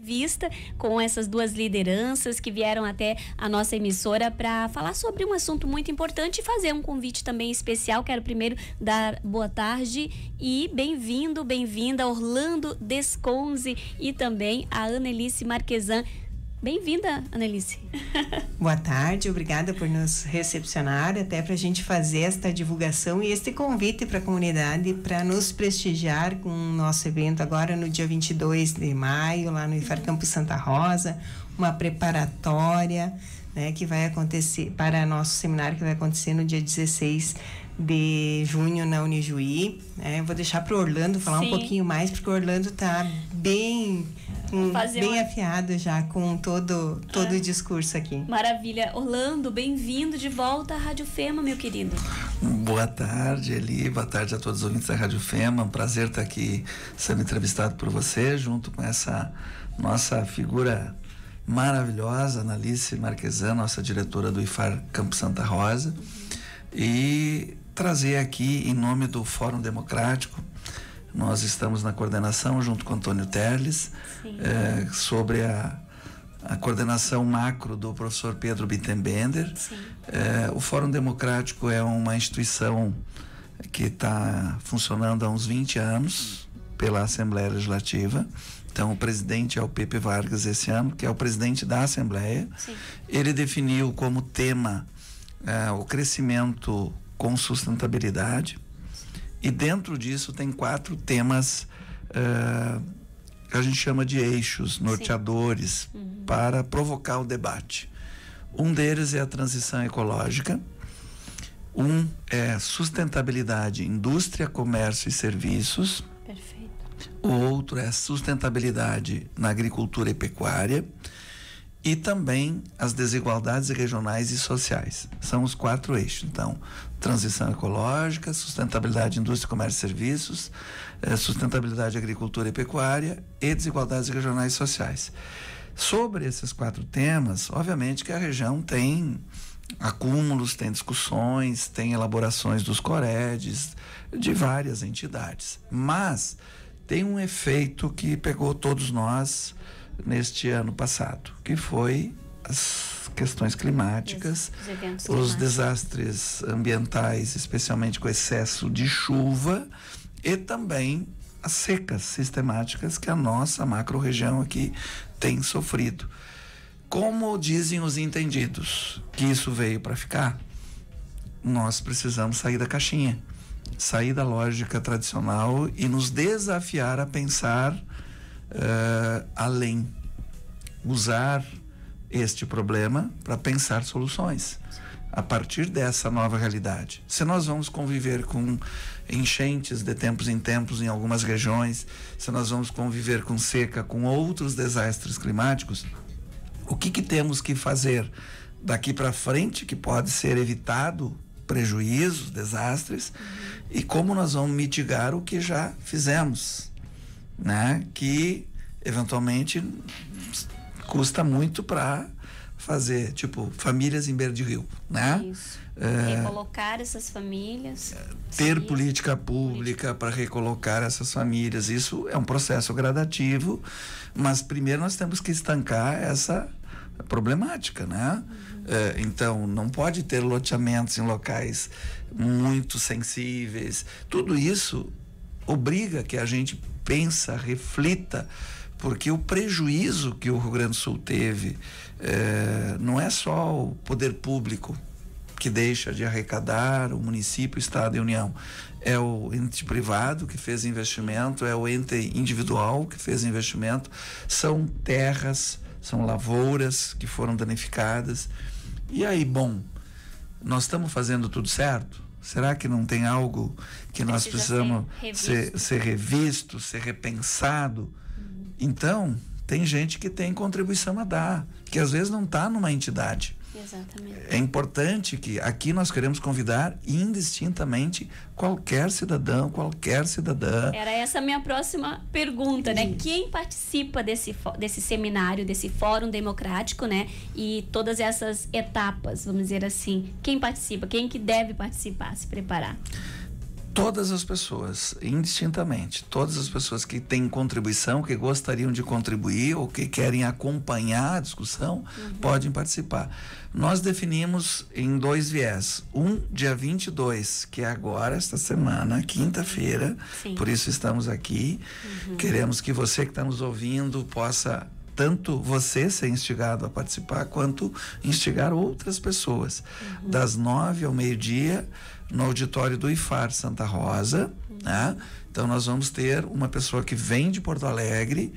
Vista com essas duas lideranças que vieram até a nossa emissora para falar sobre um assunto muito importante e fazer um convite também especial. Quero primeiro dar boa tarde e bem-vindo, bem-vinda Orlando Desconze e também a Anelice Marquesan. Bem-vinda, Anelice. Boa tarde, obrigada por nos recepcionar, até para a gente fazer esta divulgação e este convite para a comunidade para nos prestigiar com o nosso evento agora no dia 22 de maio, lá no IFAR Campus Santa Rosa, uma preparatória, né, que vai acontecer para nosso seminário que vai acontecer no dia 16 de junho na Unijuí. Eu vou deixar para o Orlando falar um pouquinho mais, porque o Orlando está bem afiado já com todo o discurso aqui. Maravilha. Orlando, bem-vindo de volta à Rádio Fema, meu querido. Boa tarde, Eli. Boa tarde a todos os ouvintes da Rádio Fema. Um prazer estar aqui sendo entrevistado por você, junto com essa nossa figura maravilhosa, Anelice Marquesan, nossa diretora do IFAR Campus Santa Rosa, e trazer aqui em nome do Fórum Democrático. Nós estamos na coordenação junto com Antônio Terles, sobre a coordenação macro do professor Pedro Bittenbender. O Fórum Democrático é uma instituição que está funcionando há uns 20 anos pela Assembleia Legislativa. Então, o presidente é o Pepe Vargas esse ano, que é o presidente da Assembleia. Ele definiu como tema o crescimento com sustentabilidade. E dentro disso tem 4 temas que a gente chama de eixos norteadores para provocar o debate. Um deles é a transição ecológica, um é sustentabilidade, indústria, comércio e serviços. Perfeito. O outro é sustentabilidade na agricultura e pecuária. E também as desigualdades regionais e sociais. São os 4 eixos. Então, transição ecológica, sustentabilidade, indústria, comércio e serviços, sustentabilidade, agricultura e pecuária e desigualdades regionais e sociais. Sobre esses 4 temas, obviamente que a região tem acúmulos, tem discussões, tem elaborações dos COREDs, de várias entidades. Mas tem um efeito que pegou todos nós neste ano passado, que foi as questões climáticas, os desastres ambientais, especialmente com excesso de chuva, e também as secas sistemáticas que a nossa macro-região aqui tem sofrido. Como dizem os entendidos que isso veio para ficar, nós precisamos sair da caixinha, sair da lógica tradicional e nos desafiar a pensar além, usar este problema para pensar soluções a partir dessa nova realidade. Se nós vamos conviver com enchentes de tempos em tempos em algumas regiões, se nós vamos conviver com seca, com outros desastres climáticos, o que temos que fazer daqui para frente que pode ser evitado prejuízos, desastres, e como nós vamos mitigar o que já fizemos, né? Que eventualmente custa muito para fazer, tipo, famílias em beira de rio, né? Isso. Recolocar essas famílias. Ter política pública para recolocar essas famílias. Isso é um processo gradativo, mas primeiro nós temos que estancar essa problemática, né? Então, não pode ter loteamentos em locais muito sensíveis. Tudo isso obriga que a gente pensa, reflita, porque o prejuízo que o Rio Grande do Sul teve não é só o poder público que deixa de arrecadar, o município, o Estado e a União. É o ente privado que fez investimento, é o ente individual que fez investimento, são terras, são lavouras que foram danificadas. E aí, bom, nós estamos fazendo tudo certo? Será que não tem algo que nós precisamos ser revisto, ser repensado? Então, tem gente que tem contribuição a dar, que às vezes não está numa entidade. Exatamente. É importante que aqui nós queremos convidar indistintamente qualquer cidadão, qualquer cidadã. Era essa a minha próxima pergunta, né? Quem participa desse seminário, desse fórum democrático, né? E todas essas etapas, vamos dizer assim. Quem participa? Quem que deve participar, se preparar? Todas as pessoas, indistintamente, todas as pessoas que têm contribuição, que gostariam de contribuir ou que querem acompanhar a discussão, podem participar. Nós definimos em 2 viés. Dia 22, que é agora, esta semana, quinta-feira, por isso estamos aqui. Queremos que você que está nos ouvindo possa, tanto você ser instigado a participar, quanto instigar outras pessoas. Das 9 ao meio-dia, no auditório do IFAR Santa Rosa, né? Então nós vamos ter uma pessoa que vem de Porto Alegre,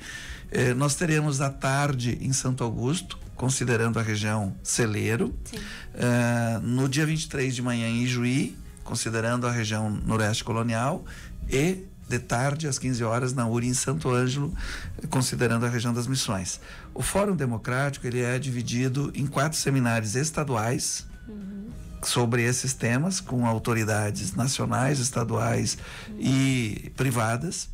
nós teremos à tarde em Santo Augusto, considerando a região Celeiro, no dia 23 de manhã em Ijuí, considerando a região Noroeste Colonial, e de tarde às 15 horas na URI em Santo Ângelo, considerando a região das Missões. O Fórum Democrático, ele é dividido em 4 seminários estaduais, sobre esses temas, com autoridades nacionais, estaduais e privadas,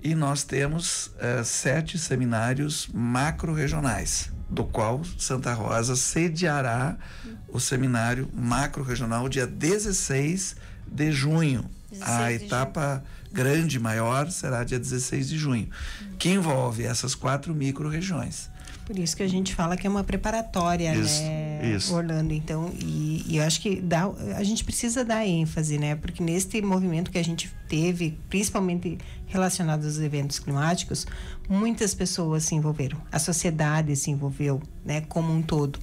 e nós temos 7 seminários macro-regionais, do qual Santa Rosa sediará o seminário macro-regional dia 16 de junho. A etapa grande, maior, será dia 16 de junho, que envolve essas 4 micro-regiões. Por isso que a gente fala que é uma preparatória, né, Orlando? Então, e eu acho que a gente precisa dar ênfase, né? Porque neste movimento que a gente teve, principalmente relacionado aos eventos climáticos, muitas pessoas se envolveram, a sociedade se envolveu, né, como um todo.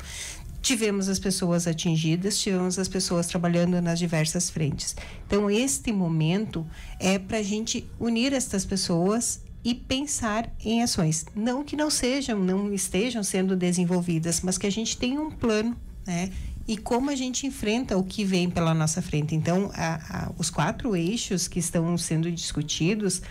Tivemos as pessoas atingidas, tivemos as pessoas trabalhando nas diversas frentes. Então, este momento é para a gente unir estas pessoas e pensar em ações, não que não estejam sendo desenvolvidas, mas que a gente tenha um plano, né? E como a gente enfrenta o que vem pela nossa frente. Então, os 4 eixos que estão sendo discutidos,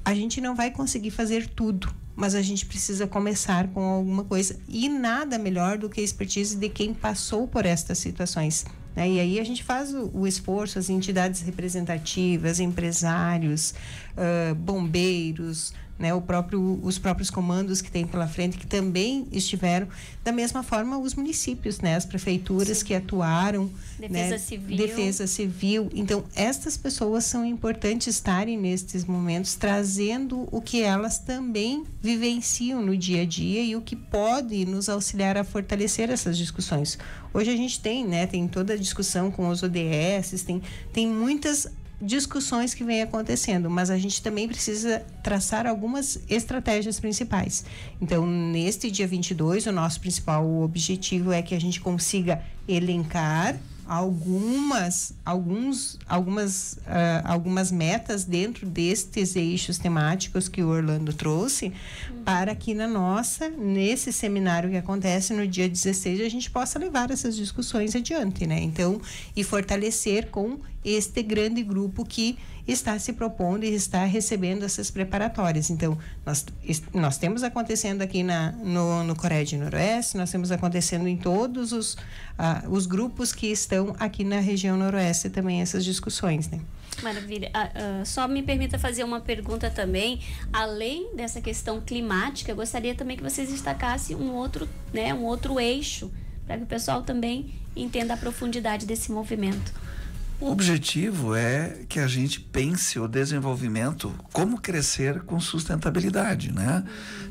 a gente não vai conseguir fazer tudo, mas a gente precisa começar com alguma coisa, e nada melhor do que a expertise de quem passou por estas situações, né? E aí a gente faz o esforço, as entidades representativas, empresários, bombeiros, né? Os próprios comandos que tem pela frente, que também estiveram, da mesma forma os municípios, né? As prefeituras que atuaram, Defesa Civil. Então, estas pessoas são importantes estarem nestes momentos, trazendo o que elas também vivenciam no dia a dia e o que pode nos auxiliar a fortalecer essas discussões. Hoje a gente tem toda a discussão com os ODS, tem muitas discussões que vêm acontecendo, mas a gente também precisa traçar algumas estratégias principais. Então, neste dia 22, o nosso principal objetivo é que a gente consiga elencar algumas metas dentro destes eixos temáticos que o Orlando trouxe, para que nesse seminário que acontece no dia 16, a gente possa levar essas discussões adiante, né? Então, e fortalecer com este grande grupo que está se propondo e está recebendo essas preparatórias. Então, nós temos acontecendo aqui no CORED Noroeste, nós temos acontecendo em todos os grupos que estão aqui na região Noroeste também, essas discussões, né? Maravilha. Só me permita fazer uma pergunta também. Além dessa questão climática, eu gostaria também que vocês destacassem um outro eixo, para que o pessoal também entenda a profundidade desse movimento. O objetivo é que a gente pense o desenvolvimento, como crescer com sustentabilidade, né?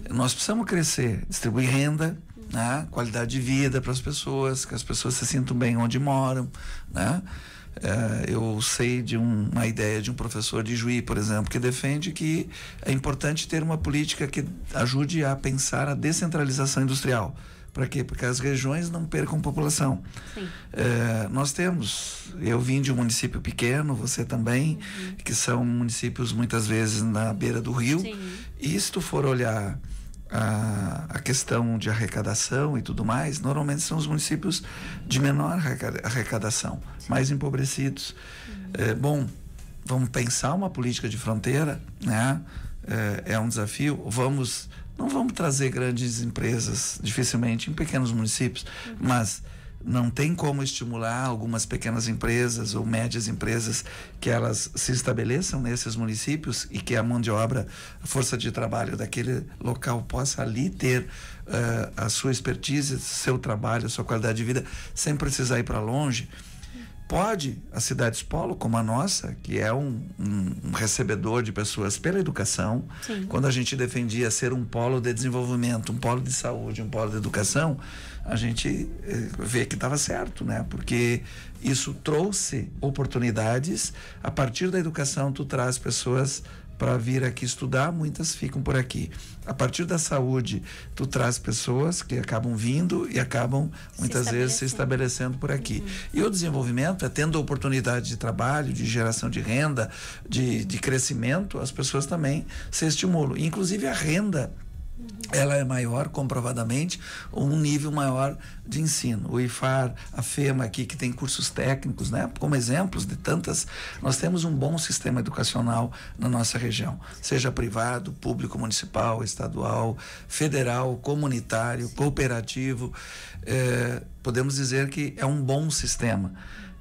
Nós precisamos crescer, distribuir renda, né? Qualidade de vida para as pessoas, que as pessoas se sintam bem onde moram, né? Eu sei de uma ideia de um professor de Juí, por exemplo, que defende que é importante ter uma política que ajude a pensar a descentralização industrial. Para quê? Porque as regiões não percam população. Eu vim de um município pequeno, você também, que são municípios muitas vezes na beira do rio. E se tu for olhar a questão de arrecadação e tudo mais, normalmente são os municípios de menor arrecadação, mais empobrecidos. Vamos pensar uma política de fronteira, né? É um desafio. Não vamos trazer grandes empresas, dificilmente, em pequenos municípios, mas não tem como estimular algumas pequenas empresas ou médias empresas que elas se estabeleçam nesses municípios e que a mão de obra, a força de trabalho daquele local possa ali ter a sua expertise, seu trabalho, a sua qualidade de vida, sem precisar ir para longe. pode, as cidades polo, como a nossa, que é um recebedor de pessoas pela educação, sim, quando a gente defendia ser um polo de desenvolvimento, um polo de saúde, um polo de educação, a gente vê que estava certo, né? Porque isso trouxe oportunidades. A partir da educação, tu traz pessoas para vir aqui estudar, muitas ficam por aqui. A partir da saúde, tu traz pessoas que acabam vindo e acabam, muitas vezes, se estabelecendo por aqui. E o desenvolvimento é tendo oportunidade de trabalho, de geração de renda, de crescimento, as pessoas também se estimulam. Inclusive a renda, ela é maior, comprovadamente, um nível maior de ensino. O IFAR, a FEMA aqui, que tem cursos técnicos, né? Como exemplos de tantas, nós temos um bom sistema educacional na nossa região, seja privado, público, municipal, estadual, federal, comunitário, cooperativo. Podemos dizer que é um bom sistema.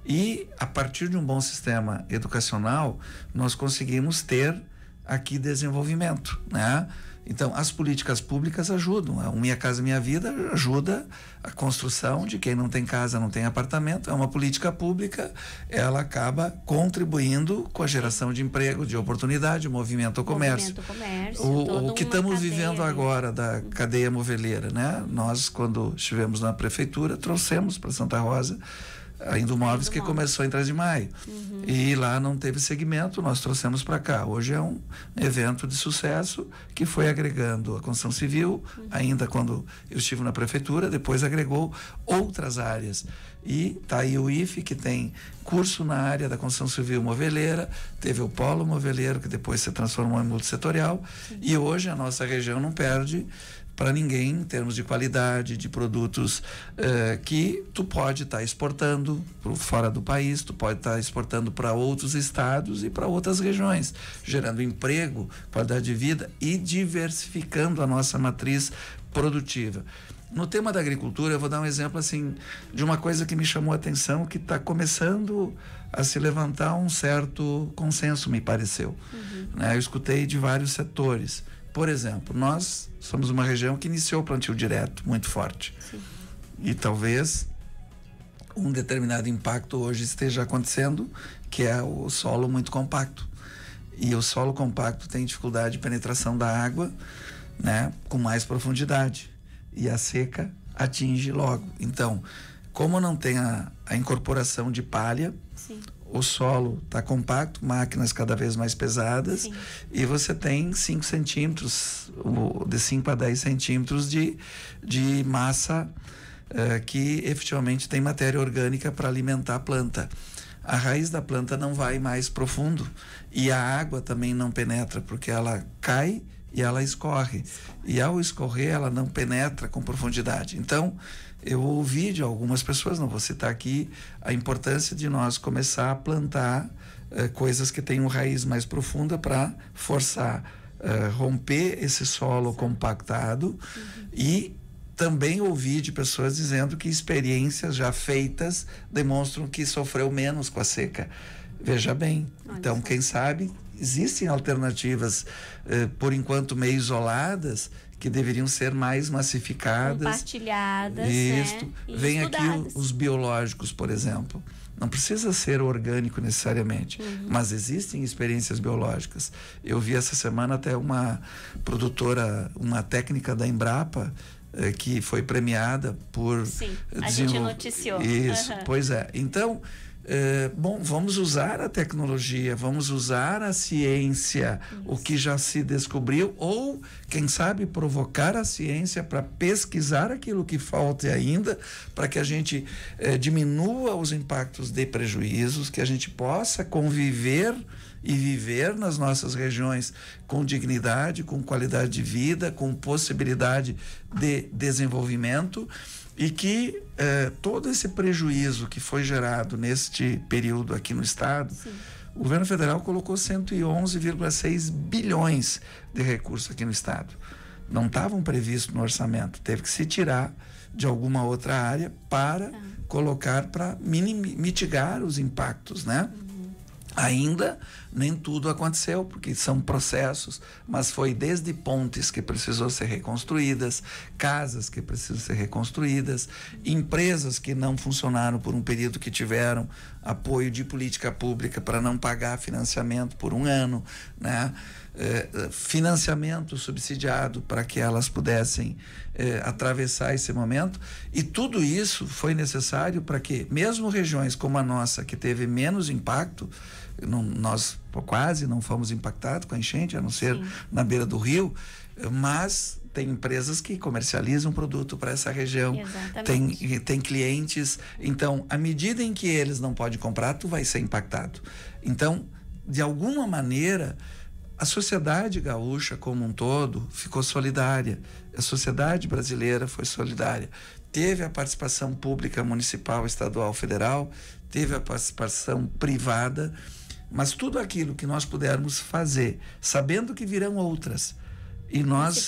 E, a partir de um bom sistema educacional, nós conseguimos ter aqui desenvolvimento, né? Então, as políticas públicas ajudam. O Minha Casa Minha Vida ajuda a construção de quem não tem casa, não tem apartamento. É uma política pública, ela acaba contribuindo com a geração de emprego, de oportunidade, movimento ao comércio. O que estamos vivendo agora da cadeia moveleira, né? Nós, quando estivemos na prefeitura, trouxemos para Santa Rosa a Indumóveis, que começou em 3 de maio. E lá não teve segmento, nós trouxemos para cá. Hoje é um evento de sucesso que foi agregando a construção civil, ainda quando eu estive na prefeitura, depois agregou outras áreas. E está aí o IFE, que tem curso na área da construção civil moveleira, teve o polo moveleiro, que depois se transformou em multissetorial, e hoje a nossa região não perde para ninguém em termos de qualidade, de produtos que tu pode estar exportando para fora do país, tu pode estar exportando para outros estados e para outras regiões, gerando emprego, qualidade de vida e diversificando a nossa matriz produtiva. No tema da agricultura, eu vou dar um exemplo assim de uma coisa que me chamou a atenção, que está começando a se levantar um certo consenso, me pareceu. Né? Eu escutei de vários setores. Por exemplo, nós somos uma região que iniciou o plantio direto muito forte. Sim. E talvez um determinado impacto hoje esteja acontecendo, que é o solo muito compacto. E o solo compacto tem dificuldade de penetração da água, né, com mais profundidade. E a seca atinge logo. Então, como não tem a incorporação de palha, sim, o solo está compacto, máquinas cada vez mais pesadas, sim, e você tem 5 centímetros, de 5 a 10 centímetros de massa que efetivamente tem matéria orgânica para alimentar a planta. A raiz da planta não vai mais profundo e a água também não penetra, porque ela cai e ela escorre. E ao escorrer, ela não penetra com profundidade. Então, eu ouvi de algumas pessoas, não vou citar aqui, a importância de nós começar a plantar coisas que tenham raiz mais profunda para forçar, romper esse solo compactado. E também ouvi de pessoas dizendo que experiências já feitas demonstram que sofreu menos com a seca. Veja bem, então quem sabe existem alternativas, por enquanto meio isoladas, que deveriam ser mais massificadas, compartilhadas, isso, né? Vem aqui os biológicos, por exemplo. Não precisa ser orgânico necessariamente, mas existem experiências biológicas. Eu vi essa semana até uma produtora, uma técnica da Embrapa, que foi premiada por... Sim, a gente noticiou. Isso, pois é. Então, bom, vamos usar a tecnologia, vamos usar a ciência, o que já se descobriu, ou, quem sabe, provocar a ciência para pesquisar aquilo que falta ainda, para que a gente diminua os impactos de prejuízos, que a gente possa conviver e viver nas nossas regiões com dignidade, com qualidade de vida, com possibilidade de desenvolvimento, e que todo esse prejuízo que foi gerado neste período aqui no estado, sim, o governo federal colocou 111,6 bilhões de recursos aqui no estado. Não estavam previstos no orçamento, teve que se tirar de alguma outra área para colocar, para mitigar os impactos, né? Ainda nem tudo aconteceu, porque são processos, mas foi desde pontes que precisou ser reconstruídas, casas que precisam ser reconstruídas, empresas que não funcionaram por um período que tiveram apoio de política pública para não pagar financiamento por um ano, né? Financiamento subsidiado para que elas pudessem atravessar esse momento, e tudo isso foi necessário para que mesmo regiões como a nossa, que teve menos impacto, nós quase não fomos impactados com a enchente, a não ser na beira do rio, mas tem empresas que comercializam produto para essa região, tem clientes, então à medida em que eles não podem comprar, tu vai ser impactado. Então, de alguma maneira, a sociedade gaúcha como um todo ficou solidária, a sociedade brasileira foi solidária, teve a participação pública municipal, estadual, federal, teve a participação privada, mas tudo aquilo que nós pudermos fazer, sabendo que virão outras, e nós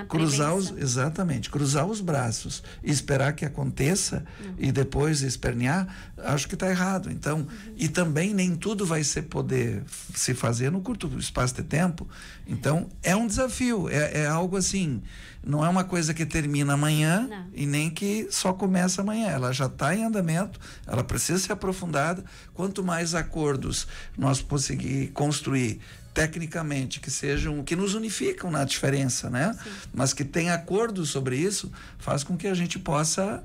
cruzar os braços e esperar que aconteça e depois espernear, acho que está errado. Então, e também nem tudo vai poder se fazer no curto espaço de tempo. Então, é um desafio, é algo assim, não é uma coisa que termina amanhã e nem que só começa amanhã. Ela já está em andamento, ela precisa ser aprofundada. Quanto mais acordos nós conseguir construir tecnicamente, que nos unificam na diferença, né? Sim. Mas que tem acordo sobre isso, faz com que a gente possa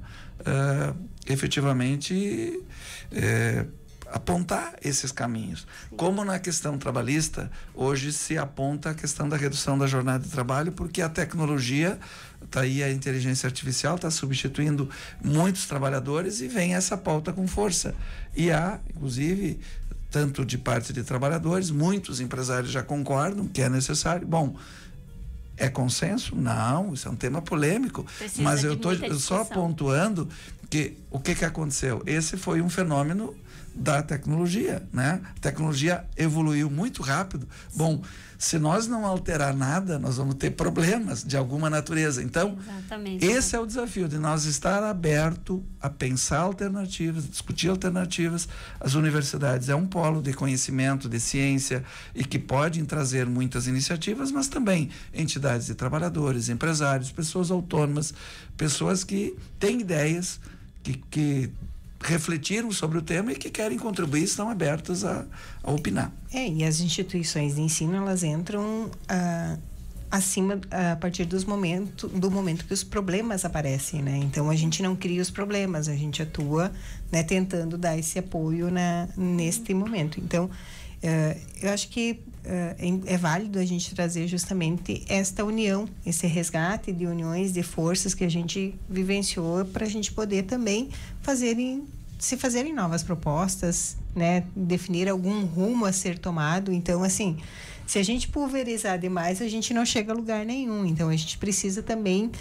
efetivamente apontar esses caminhos. Sim. Como na questão trabalhista, hoje se aponta a questão da redução da jornada de trabalho, porque a tecnologia, está aí, a inteligência artificial está substituindo muitos trabalhadores e vem essa pauta com força. E há, inclusive, tanto de parte de trabalhadores, muitos empresários já concordam que é necessário. Bom, é consenso? Não, isso é um tema polêmico, mas eu estou só pontuando que o que aconteceu? Esse foi um fenômeno da tecnologia, né? A tecnologia evoluiu muito rápido. Bom, se nós não alterar nada, nós vamos ter problemas de alguma natureza. Então, esse é o desafio de nós estar aberto a pensar alternativas, discutir alternativas. As universidades é um polo de conhecimento, de ciência, e que podem trazer muitas iniciativas, mas também entidades de trabalhadores, empresários, pessoas autônomas, pessoas que têm ideias, que refletiram sobre o tema e que querem contribuir, estão abertas a opinar. E as instituições de ensino, elas entram acima a partir do momento que os problemas aparecem, né? Então a gente não cria os problemas, a gente atua, né, tentando dar esse apoio neste momento. Então eu acho que é válido a gente trazer justamente esta união, esse resgate de uniões, de forças que a gente vivenciou, para a gente poder também se fazerem novas propostas, né? Definir algum rumo a ser tomado. Então, assim, se a gente pulverizar demais, a gente não chega a lugar nenhum. Então, a gente precisa também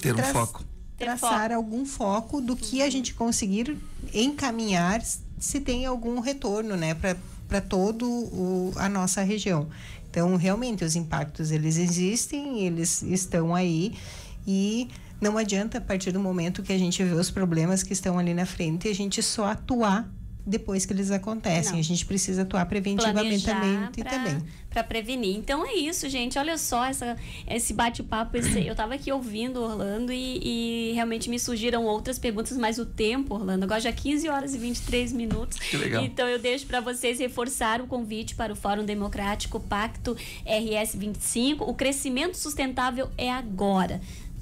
ter um foco. Traçar algum foco do que a gente conseguir encaminhar, se tem algum retorno, né? Para todo a nossa região. Então, realmente, os impactos, eles existem, eles estão aí, e não adianta, a partir do momento que a gente vê os problemas que estão ali na frente, a gente só atuar depois que eles acontecem. A gente precisa atuar preventivamente também. Para prevenir. Então é isso, gente. Olha só esse bate-papo. Eu estava aqui ouvindo, Orlando, e realmente me surgiram outras perguntas, mas o tempo, Orlando, agora já 15 horas e 23 minutos. Que legal. Então eu deixo para vocês reforçar o convite para o Fórum Democrático Pacto RS 25. O crescimento sustentável é agora.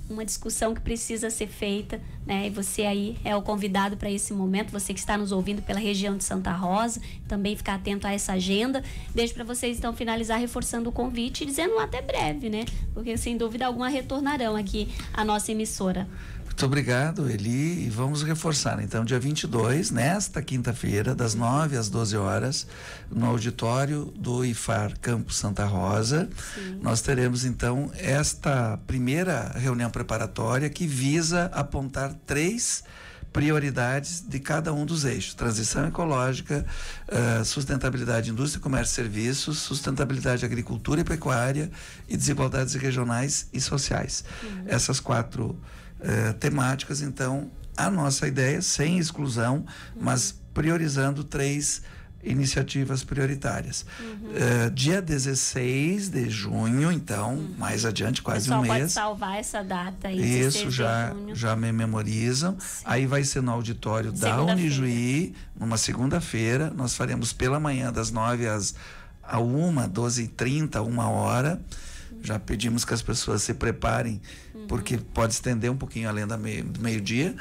Uma discussão que precisa ser feita, né? E você aí é o convidado para esse momento, você que está nos ouvindo pela região de Santa Rosa, também ficar atento a essa agenda. Deixo para vocês então finalizar reforçando o convite e dizendo até breve, né? Porque sem dúvida alguma retornarão aqui à nossa emissora. Muito obrigado, Eli, e vamos reforçar, então, dia 22, nesta quinta-feira, das 9 às 12 horas, no auditório do IFAR Campus Santa Rosa. Sim. Nós teremos, então, esta primeira reunião preparatória que visa apontar 3 prioridades de cada um dos eixos: transição ecológica, sustentabilidade, indústria, comércio e serviços, sustentabilidade, agricultura e pecuária, e desigualdades regionais e sociais. Essas 4 temáticas. Então, a nossa ideia, sem exclusão, mas priorizando 3 iniciativas prioritárias. Dia 16 de junho, então, mais adiante, quase um mês. Pode salvar essa data aí. Isso, já me memorizam. Sim. Aí vai ser no auditório da Unijuí, numa segunda-feira. Nós faremos pela manhã, das 9 às 1, 12h30, 1h. Já pedimos que as pessoas se preparem, porque pode estender um pouquinho além do meio-dia,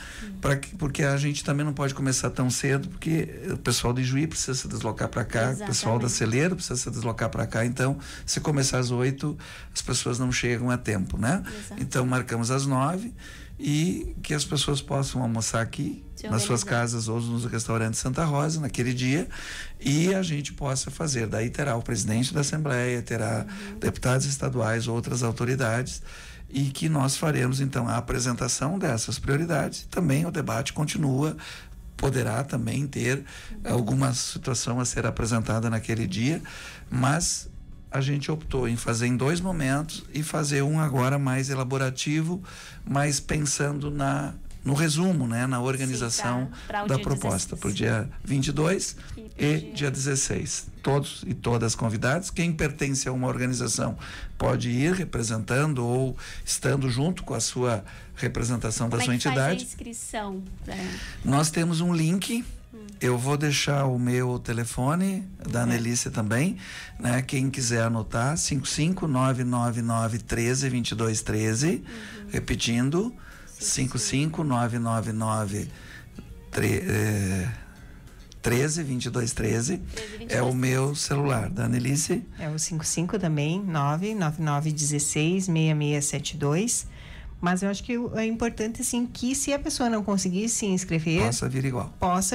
porque a gente também não pode começar tão cedo, porque o pessoal de Juí precisa se deslocar para cá, o pessoal da Celeiro precisa se deslocar para cá, então se começar às 8, as pessoas não chegam a tempo, né? Exato. Então marcamos às 9 e que as pessoas possam almoçar aqui nas suas casas ou nos restaurantes Santa Rosa naquele dia, e a gente possa fazer. Daí terá o presidente da Assembleia, terá deputados estaduais, outras autoridades, e que nós faremos então a apresentação dessas prioridades. Também o debate continua, poderá também ter alguma situação a ser apresentada naquele dia, mas a gente optou em fazer em 2 momentos e fazer um agora mais elaborativo, mas pensando no resumo, né, na organização da proposta para o dia 22 e dia 16. Todos e todas convidados. Quem pertence a uma organização pode ir representando ou estando junto com a sua representação da sua entidade. Faz a inscrição? Nós temos um link. Eu vou deixar o meu telefone, da Anelícia também, né? Quem quiser anotar, 55999132213, repetindo, 55999132213, é o meu celular, da Anelícia. É o 55 também, 999166672. Mas eu acho que é importante, assim, que se a pessoa não conseguir se inscrever... Possa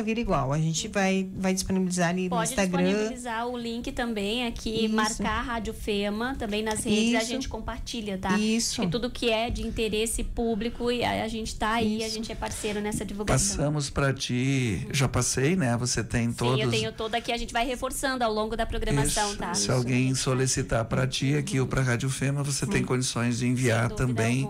vir igual. A gente vai disponibilizar ali no Instagram. Pode disponibilizar o link também aqui, marcar a Rádio Fema, também nas redes, a gente compartilha, tá? Isso. Acho que tudo que é de interesse público, e a gente tá aí, a gente é parceiro nessa divulgação. Passamos para ti, já passei, né? Você tem todos... Sim, eu tenho toda aqui, a gente vai reforçando ao longo da programação, tá? Se alguém solicitar para ti aqui ou para a Rádio Fema, você tem condições de enviar também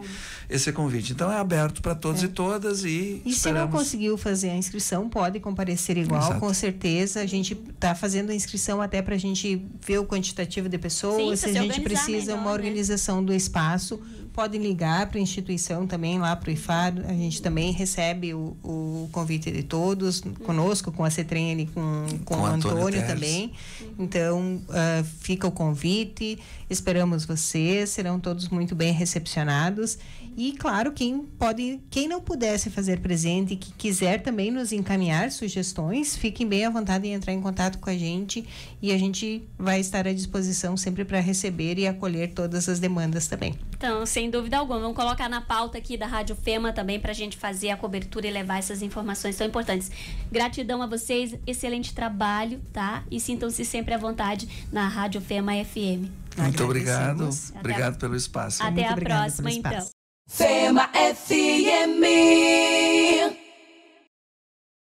esse convite. Então é aberto para todos e todas, e esperamos... se não conseguiu fazer a inscrição, pode comparecer igual. Exato. Com certeza. A gente está fazendo a inscrição até para a gente ver o quantitativo de pessoas. Se a gente precisa uma organização do espaço, podem ligar para a instituição também, lá para o IFAR. A gente também recebe o convite de todos, conosco, com a CETREM ali, com o Antônio também. Então, fica o convite, esperamos vocês, serão todos muito bem recepcionados. E, claro, quem não pudesse fazer presente e que quiser também nos encaminhar sugestões, fiquem bem à vontade em entrar em contato com a gente, e a gente vai estar à disposição sempre para receber e acolher todas as demandas também. Então, sem dúvida alguma, vamos colocar na pauta aqui da Rádio Fema também para a gente fazer a cobertura e levar essas informações tão importantes. Gratidão a vocês, excelente trabalho, tá? E sintam-se sempre à vontade na Rádio Fema FM. Muito obrigado. Obrigado pelo espaço. Até a próxima, então. Fema FM.